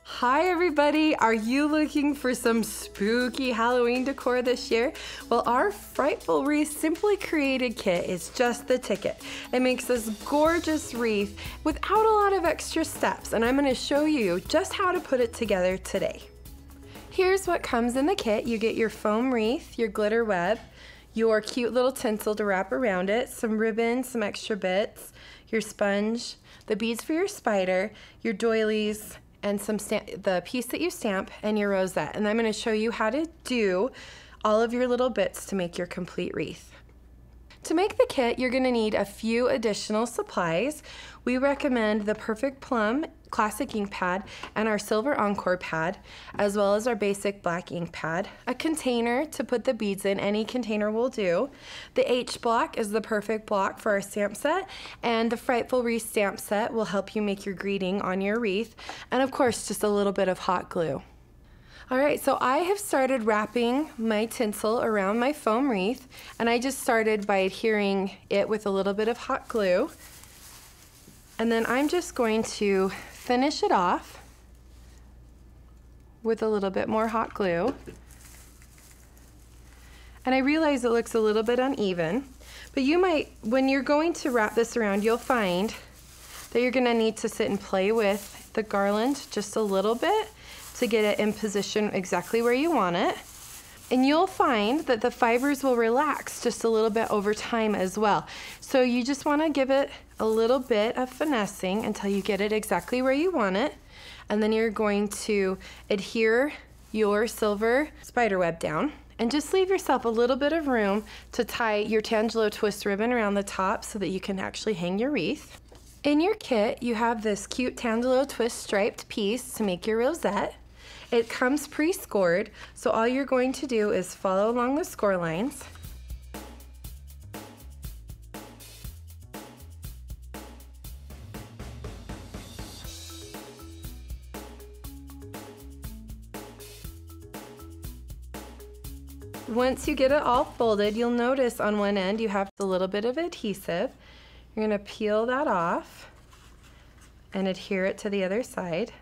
Hi everybody, are you looking for some spooky Halloween decor this year? Well, our Frightful Wreath Simply Created kit is just the ticket. It makes this gorgeous wreath without a lot of extra steps, and I'm going to show you just how to put it together today. Here's what comes in the kit. You get your foam wreath, your glitter web, your cute little tinsel to wrap around it, some ribbon, some extra bits, your sponge, the beads for your spider, your doilies, and the piece that you stamp, and your rosette. And I'm going to show you how to do all of your little bits to make your complete wreath. To make the kit, you're going to need a few additional supplies. We recommend the Perfect Plum Classic ink pad and our Silver Encore pad, as well as our basic black ink pad, a container to put the beads in, any container will do. The H block is the perfect block for our stamp set, and the Frightful Wreath stamp set will help you make your greeting on your wreath, and of course just a little bit of hot glue. Alright, so I have started wrapping my tinsel around my foam wreath, and I just started by adhering it with a little bit of hot glue. And then I'm just going to finish it off with a little bit more hot glue. And I realize it looks a little bit uneven, but you might, when you're going to wrap this around, you'll find that you're going to need to sit and play with the garland just a little bit to get it in position exactly where you want it. And you'll find that the fibers will relax just a little bit over time as well. So you just want to give it a little bit of finessing until you get it exactly where you want it. And then you're going to adhere your silver spider web down and just leave yourself a little bit of room to tie your Tangelo twist ribbon around the top so that you can actually hang your wreath. In your kit, you have this cute Tangelo twist striped piece to make your rosette. It comes pre-scored, so all you're going to do is follow along the score lines. Once you get it all folded, you'll notice on one end you have a little bit of adhesive. You're going to peel that off and adhere it to the other side.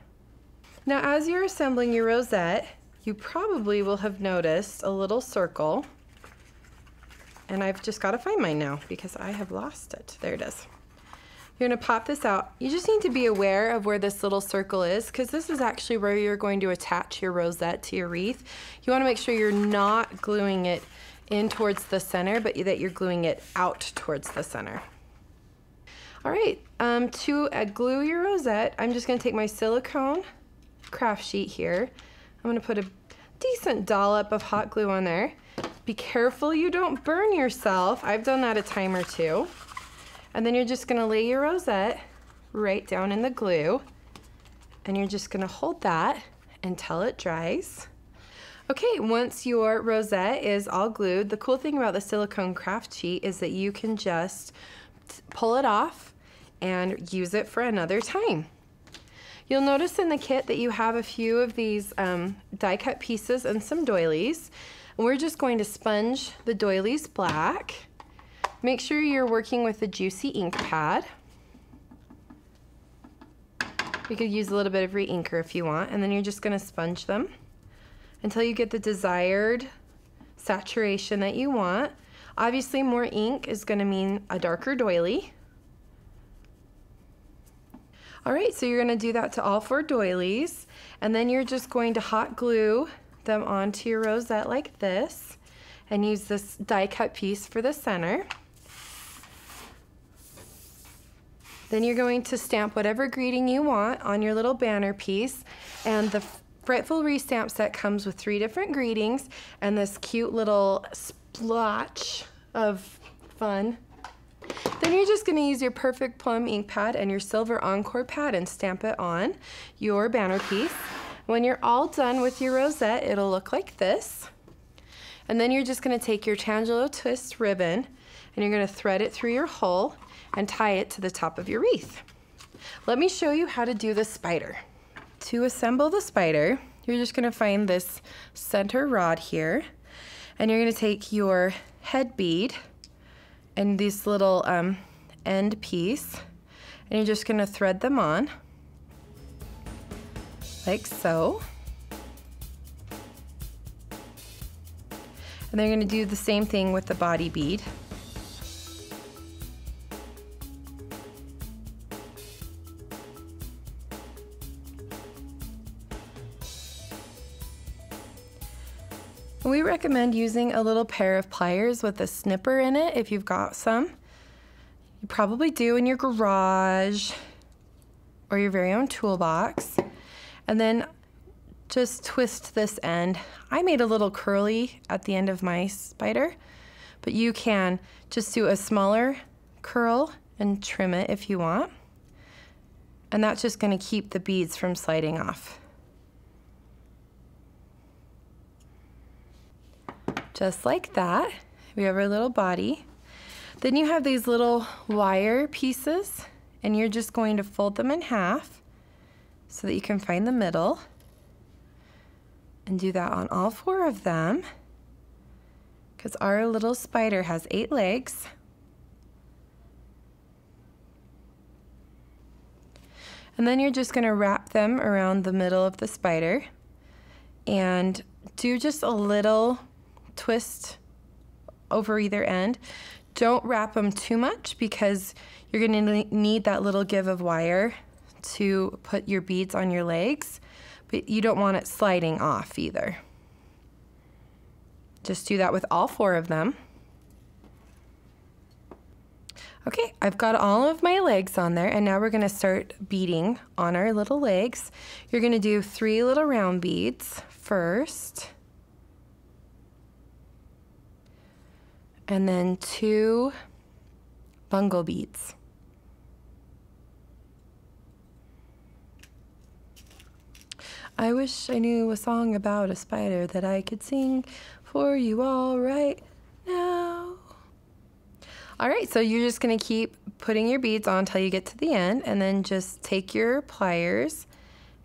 Now, as you're assembling your rosette, you probably will have noticed a little circle, and I've just got to find mine now because I have lost it. There it is. You're going to pop this out. You just need to be aware of where this little circle is, because this is actually where you're going to attach your rosette to your wreath. You want to make sure you're not gluing it in towards the center, but that you're gluing it out towards the center. All right, to glue your rosette, I'm just going to take my silicone craft sheet here. I'm going to put a decent dollop of hot glue on there. Be careful you don't burn yourself. I've done that a time or two. And then you're just going to lay your rosette right down in the glue, and you're just going to hold that until it dries. Okay, once your rosette is all glued, the cool thing about the silicone craft sheet is that you can just pull it off and use it for another time. You'll notice in the kit that you have a few of these die cut pieces and some doilies. And we're just going to sponge the doilies black. Make sure you're working with a juicy ink pad. You could use a little bit of re-inker if you want, and then you're just going to sponge them until you get the desired saturation that you want. Obviously, more ink is going to mean a darker doily. All right, so you're going to do that to all 4 doilies, and then you're just going to hot glue them onto your rosette like this, and use this die cut piece for the center. Then you're going to stamp whatever greeting you want on your little banner piece, and the Frightful Wreath stamp set comes with 3 different greetings and this cute little splotch of fun. Then you're just going to use your Perfect Plum ink pad and your Silver Encore pad and stamp it on your banner piece. When you're all done with your rosette, it'll look like this. And then you're just going to take your Tangelo twist ribbon and you're going to thread it through your hole and tie it to the top of your wreath. Let me show you how to do the spider. To assemble the spider, you're just going to find this center rod here, and you're going to take your head bead and this little end piece, and you're just going to thread them on. like so. And they're going to do the same thing with the body bead. We recommend using a little pair of pliers with a snipper in it if you've got some. You probably do in your garage or your very own toolbox. And then just twist this end. I made a little curly at the end of my spider, but you can just do a smaller curl and trim it if you want. And that's just going to keep the beads from sliding off. Just like that. We have our little body. Then you have these little wire pieces, and you're just going to fold them in half so that you can find the middle. And do that on all 4 of them, because our little spider has 8 legs. And then you're just going to wrap them around the middle of the spider and do just a little twist over either end. Don't wrap them too much because you're going to need that little give of wire to put your beads on your legs, but you don't want it sliding off either. Just do that with all 4 of them. Okay, I've got all of my legs on there, and now we're going to start beading on our little legs. You're going to do 3 little round beads first. And then 2 bungle beads. I wish I knew a song about a spider that I could sing for you all right now. All right, so you're just gonna keep putting your beads on until you get to the end, and then just take your pliers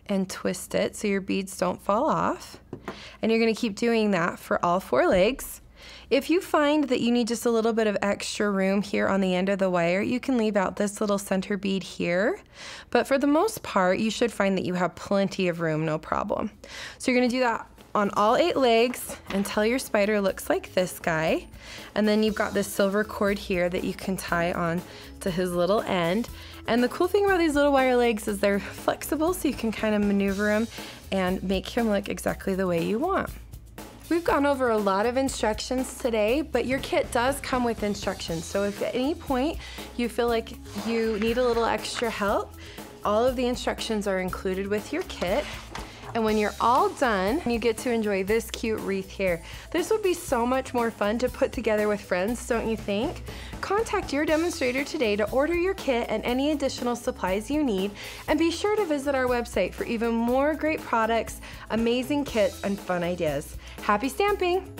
and twist it so your beads don't fall off. And you're gonna keep doing that for all 4 legs. If you find that you need just a little bit of extra room here on the end of the wire, you can leave out this little center bead here. But for the most part, you should find that you have plenty of room, no problem. So you're gonna do that on all 8 legs until your spider looks like this guy. And then you've got this silver cord here that you can tie on to his little end. And the cool thing about these little wire legs is they're flexible, so you can kind of maneuver them and make him look exactly the way you want. We've gone over a lot of instructions today, but your kit does come with instructions. So if at any point you feel like you need a little extra help, all of the instructions are included with your kit. And when you're all done, you get to enjoy this cute wreath here. This would be so much more fun to put together with friends, don't you think? Contact your demonstrator today to order your kit and any additional supplies you need, and be sure to visit our website for even more great products, amazing kits, and fun ideas. Happy stamping!